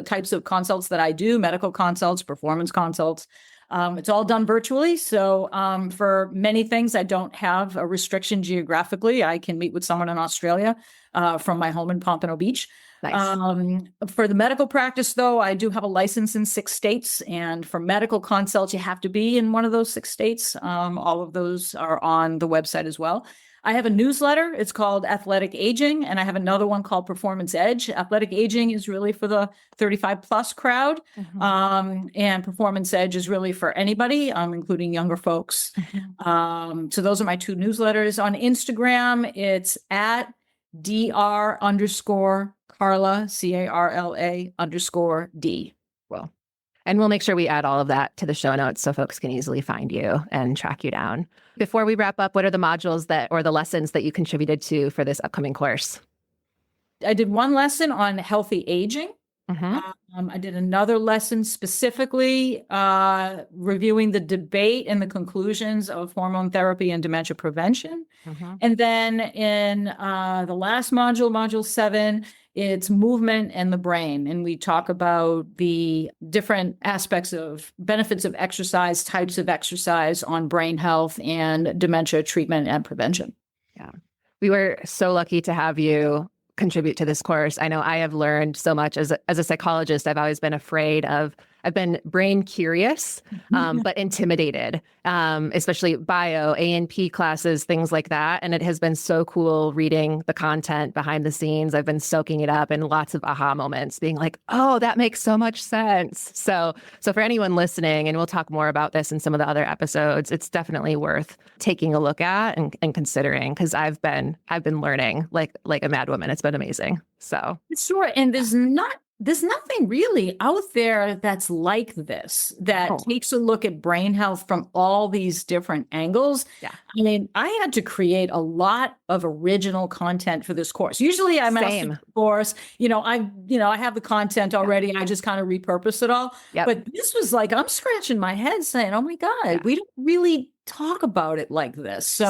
types of consults that I do: medical consults, performance consults. It's all done virtually. So for many things, I don't have a restriction geographically. I can meet with someone in Australia from my home in Pompano Beach. Nice. For the medical practice, though, I do have a license in 6 states. And for medical consults, you have to be in one of those 6 states. All of those are on the website as well. I have a newsletter. It's called Athletic Aging, and I have another one called Performance Edge. Athletic Aging is really for the 35 plus crowd. And Performance Edge is really for anybody, including younger folks. So those are my 2 newsletters. On Instagram, it's at @dr_Carla, CARLA_D. Well, And we'll make sure we add all of that to the show notes so folks can easily find you and track you down. Before we wrap up, what are the modules or the lessons that you contributed to for this upcoming course? I did one lesson on healthy aging. I did another lesson specifically reviewing the debate and the conclusions of hormone therapy and dementia prevention. And then in the last module, module 7, it's movement and the brain. And we talk about the different aspects of benefits of exercise, types of exercise on brain health and dementia treatment and prevention. Yeah. We were so lucky to have you contribute to this course. I know I have learned so much as a psychologist. I've always been I've been brain curious, but intimidated, especially bio, A&P classes, things like that. And it has been so cool reading the content behind the scenes. I've been soaking it up and lots of aha moments, being like, oh, that makes so much sense. So for anyone listening, and we'll talk more about this in some of the other episodes, it's definitely worth taking a look at and considering, because I've been learning like a mad woman. It's been amazing. So sure. And there's nothing really out there that's like this, that takes a look at brain health from all these different angles. Yeah. I mean, I had to create a lot of original content for this course. Usually I'm asked the course, I have the content already. I just kind of repurpose it all. Yep. But this was like, I'm scratching my head saying, oh my God, we don't really talk about it like this.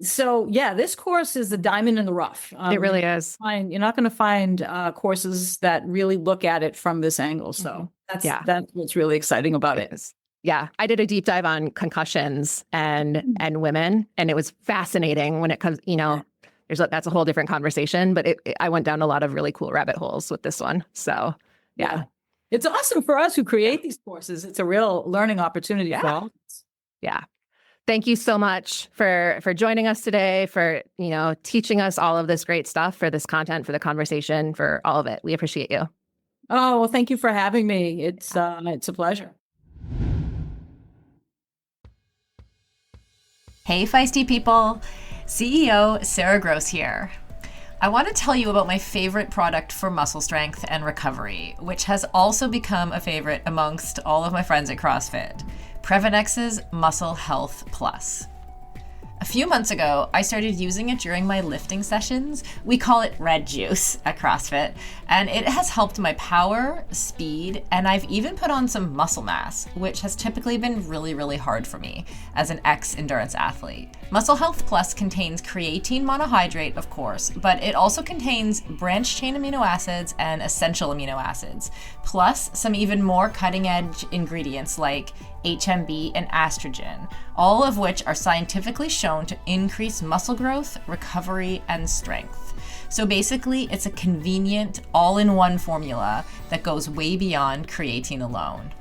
So yeah, this course is a diamond in the rough. It really is. You're not going to find courses that really look at it from this angle. So that's what's really exciting about it. Yeah, I did a deep dive on concussions and women, and it was fascinating when it comes. That's a whole different conversation, but I went down a lot of really cool rabbit holes with this one. So yeah. It's awesome for us who create these courses. It's a real learning opportunity for all. Yeah. Thank you so much for joining us today, for, teaching us all of this great stuff, for this content, for the conversation, for all of it. We appreciate you. Oh, well, thank you for having me. It's a pleasure. Hey, feisty people. CEO Sara Gross here. I want to tell you about my favorite product for muscle strength and recovery, which has also become a favorite amongst all of my friends at CrossFit. Previnex's Muscle Health Plus. A few months ago, I started using it during my lifting sessions. We call it red juice at CrossFit, and it has helped my power, speed, and I've even put on some muscle mass, which has typically been really, really hard for me as an ex-endurance athlete. Muscle Health Plus contains creatine monohydrate, of course, but it also contains branched-chain amino acids and essential amino acids, plus some even more cutting-edge ingredients like HMB and estrogen, all of which are scientifically shown to increase muscle growth, recovery, and strength. So basically, it's a convenient, all-in-one formula that goes way beyond creatine alone.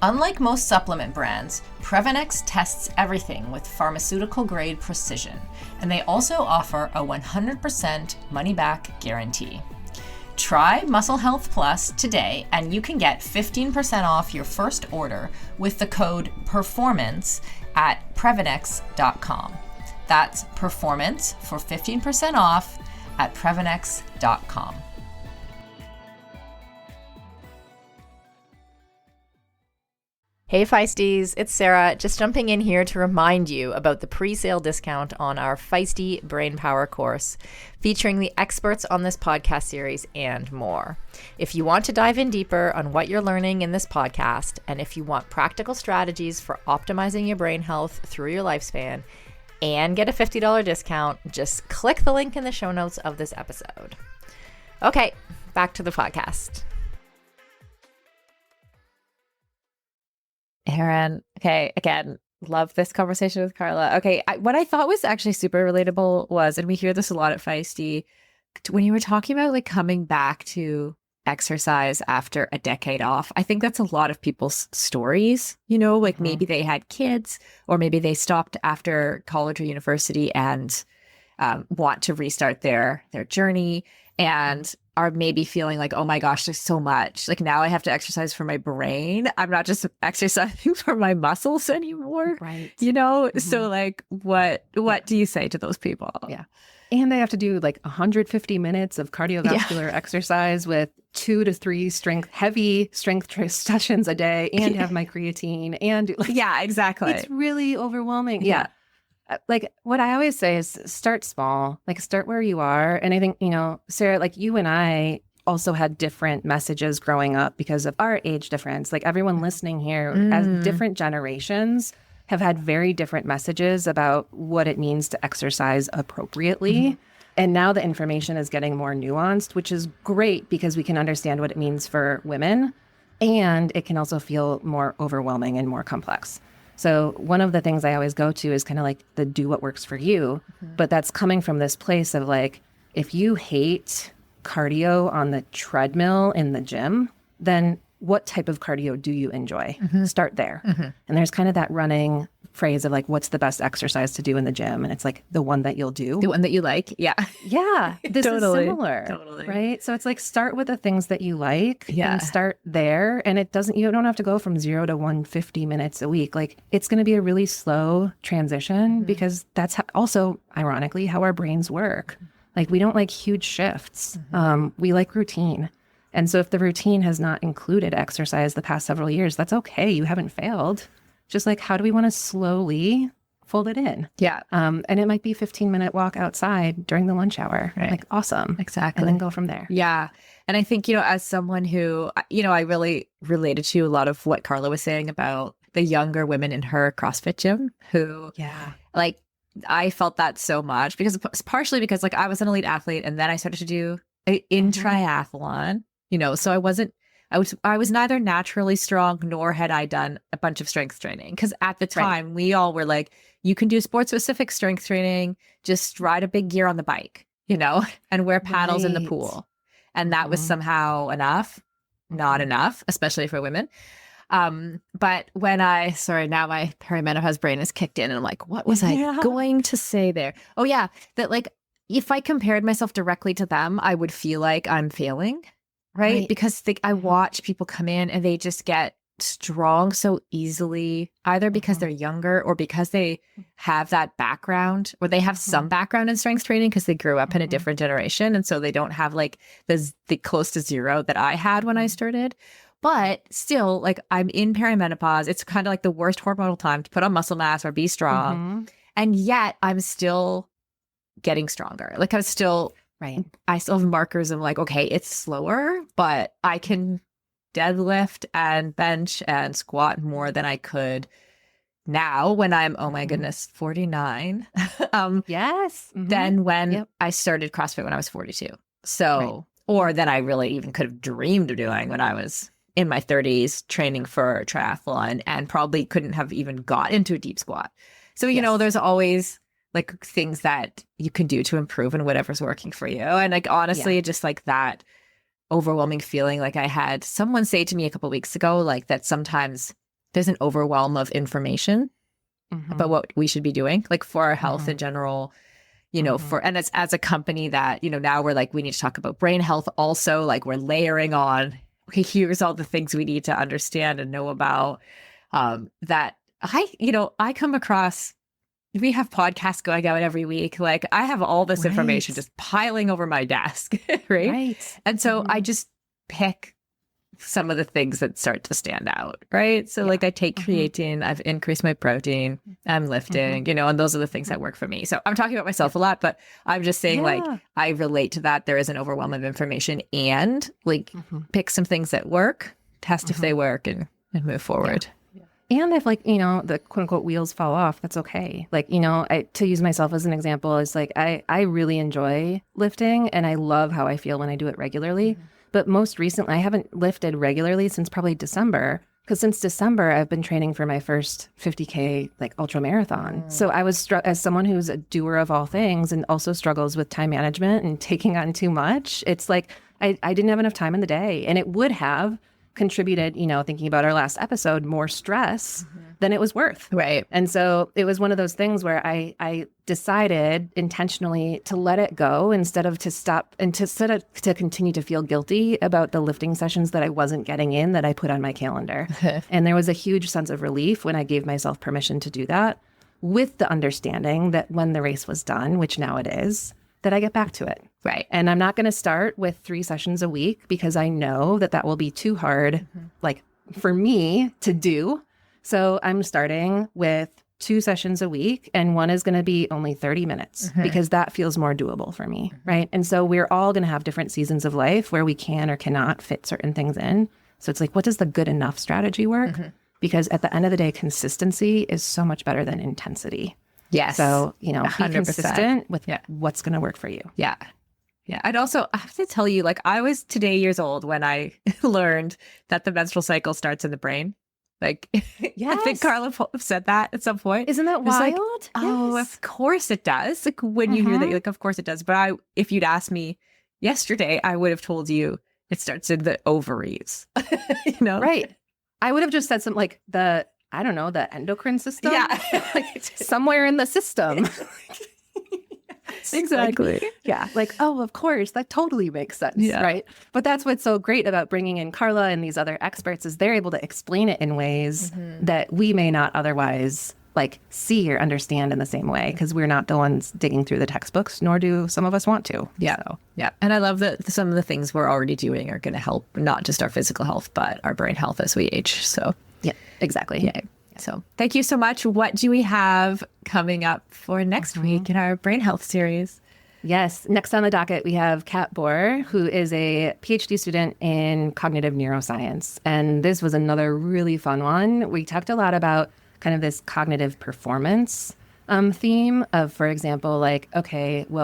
Unlike most supplement brands, Previnex tests everything with pharmaceutical-grade precision, and they also offer a 100% money-back guarantee. Try Muscle Health Plus today, and you can get 15% off your first order with the code PERFORMANCE at Previnex.com. That's performance for 15% off at Previnex.com. Hey Feisties, it's Sarah, just jumping in here to remind you about the pre-sale discount on our Feisty Brain Power course, featuring the experts on this podcast series and more. If you want to dive in deeper on what you're learning in this podcast, and if you want practical strategies for optimizing your brain health through your lifespan, and get a $50 discount, just click the link in the show notes of this episode. Okay, back to the podcast. Erin, okay, again, love this conversation with Carla. Okay, what I thought was actually super relatable was, and we hear this a lot at Feisty, when you were talking about like coming back to exercise after a decade off, I think that's a lot of people's stories, like maybe they had kids or maybe they stopped after college or university and want to restart their journey. And are maybe feeling like, oh my gosh, there's so much. Like now I have to exercise for my brain. I'm not just exercising for my muscles anymore. Right. You know? So like what do you say to those people? Yeah. And I have to do like 150 minutes of cardiovascular exercise with 2 to 3 heavy strength sessions a day, and have my creatine and like, Yeah, exactly. it's really overwhelming. Yeah. Like what I always say is start small, like start where you are. And I think, Sarah, like you and I also had different messages growing up because of our age difference. Like everyone listening here, as different generations have had very different messages about what it means to exercise appropriately. And now the information is getting more nuanced, which is great because we can understand what it means for women. And it can also feel more overwhelming and more complex. So one of the things I always go to is kind of like the do what works for you. But that's coming from this place of like, if you hate cardio on the treadmill in the gym, then what type of cardio do you enjoy? Start there. And there's kind of that running phrase of like, what's the best exercise to do in the gym? And it's like the one that you'll do. The one that you like. Yeah. Yeah. This Totally. is similar. Totally. Right. So it's like start with the things that you like Yeah. and start there. And you don't have to go from 0 to 150 minutes a week. Like it's going to be a really slow transition because that's also ironically how our brains work. Like we don't like huge shifts. We like routine. And so if the routine has not included exercise the past several years, that's okay. You haven't failed. Just like, how do we want to slowly fold it in? Yeah. And it might be 15-minute walk outside during the lunch hour. Right. Like, awesome. Exactly. And then go from there. Yeah. And I think, as someone who, I really related to a lot of what Carla was saying about the younger women in her CrossFit gym who, like, I felt that so much because partially because like I was an elite athlete and then I started to do in triathlon, so I was neither naturally strong nor had I done a bunch of strength training. Because at the time, we all were like, you can do sport-specific strength training, just ride a big gear on the bike, and wear paddles in the pool. And that was somehow enough, not enough, especially for women. But when now my perimenopause brain is kicked in and I'm like, what was I going to say there? Oh yeah, that like, if I compared myself directly to them, I would feel like I'm failing. Right? Because I watch people come in and they just get strong so easily, either because they're younger or because they have that background or they have some background in strength training because they grew up in a different generation. And so they don't have like the close to zero that I had when I started. But still, like I'm in perimenopause. It's kind of like the worst hormonal time to put on muscle mass or be strong. And yet I'm still getting stronger. Like I still have markers of like, okay, it's slower, but I can deadlift and bench and squat more than I could now when I'm, oh my goodness, 49. Than when I started CrossFit when I was 42. So, or than I really even could have dreamed of doing when I was in my 30s training for triathlon and probably couldn't have even got into a deep squat. So, there's always like things that you can do to improve and whatever's working for you. And like, honestly, just like that overwhelming feeling. Like I had someone say to me a couple of weeks ago, like that sometimes there's an overwhelm of information about what we should be doing, like for our health in general, and it's as a company that, now we're like, we need to talk about brain health. Also, like we're layering on, okay, here's all the things we need to understand and know about that I come across. We have podcasts going out every week. Like I have all this information just piling over my desk, right? And so I just pick some of the things that start to stand out, right? So like I take creatine, I've increased my protein, I'm lifting, and those are the things that work for me. So I'm talking about myself a lot, but I'm just saying like I relate to that. There is an overwhelm of information and like pick some things that work, test if they work and move forward. And if like, the quote unquote wheels fall off, that's okay. Like, to use myself as an example is like, I really enjoy lifting and I love how I feel when I do it regularly. But most recently, I haven't lifted regularly since probably December. Because since December, I've been training for my first 50K like ultra marathon. So I was as someone who's a doer of all things and also struggles with time management and taking on too much. It's like I didn't have enough time in the day, and it would have contributed, thinking about our last episode, more stress than it was worth. Right. And so it was one of those things where I decided intentionally to let it go instead of to continue to feel guilty about the lifting sessions that I wasn't getting in that I put on my calendar. And there was a huge sense of relief when I gave myself permission to do that, with the understanding that when the race was done, which now it is, that I get back to it. Right. And I'm not going to start with 3 sessions a week because I know that will be too hard, like for me to do. So I'm starting with 2 sessions a week, and one is going to be only 30 minutes because that feels more doable for me. Right. And so we're all going to have different seasons of life where we can or cannot fit certain things in. So it's like, what does the good enough strategy work? Because at the end of the day, consistency is so much better than intensity. Yes. So, be 100%. consistent with what's going to work for you. Yeah. Yeah. I'd also, I have to tell you, like, I was today years old when I learned that the menstrual cycle starts in the brain. Like, I think Carla said that at some point. Isn't that wild? Like, oh, of course it does. Like, when you hear that, you're like, of course it does. But if you'd asked me yesterday, I would have told you it starts in the ovaries. Right. I would have just said something like the endocrine system. Yeah. Like somewhere in the system. Exactly. Oh, of course, that totally makes sense, right? But that's what's so great about bringing in Carla and these other experts is they're able to explain it in ways that we may not otherwise see or understand in the same way because we're not the ones digging through the textbooks, nor do some of us want to. Yeah. So. Yeah. And I love that some of the things we're already doing are going to help not just our physical health, but our brain health as we age. So yeah, exactly. Yeah. So thank you so much. What do we have coming up for next week in our brain health series? Yes. Next on the docket, we have Kat Bohr, who is a PhD student in cognitive neuroscience. And this was another really fun one. We talked a lot about kind of this cognitive performance theme of, for example,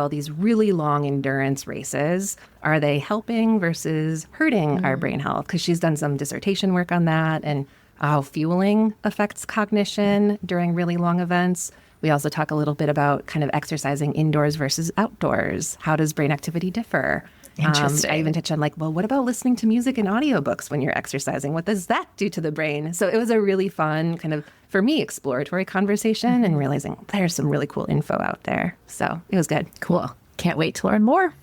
these really long endurance races, are they helping versus hurting our brain health? Because she's done some dissertation work on that and how fueling affects cognition during really long events. We also talk a little bit about kind of exercising indoors versus outdoors. How does brain activity differ? Interesting. I even touch on what about listening to music and audiobooks when you're exercising? What does that do to the brain? So it was a really fun kind of, for me, exploratory conversation and realizing there's some really cool info out there. So it was good. Cool. Can't wait to learn more.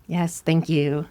Yes, thank you.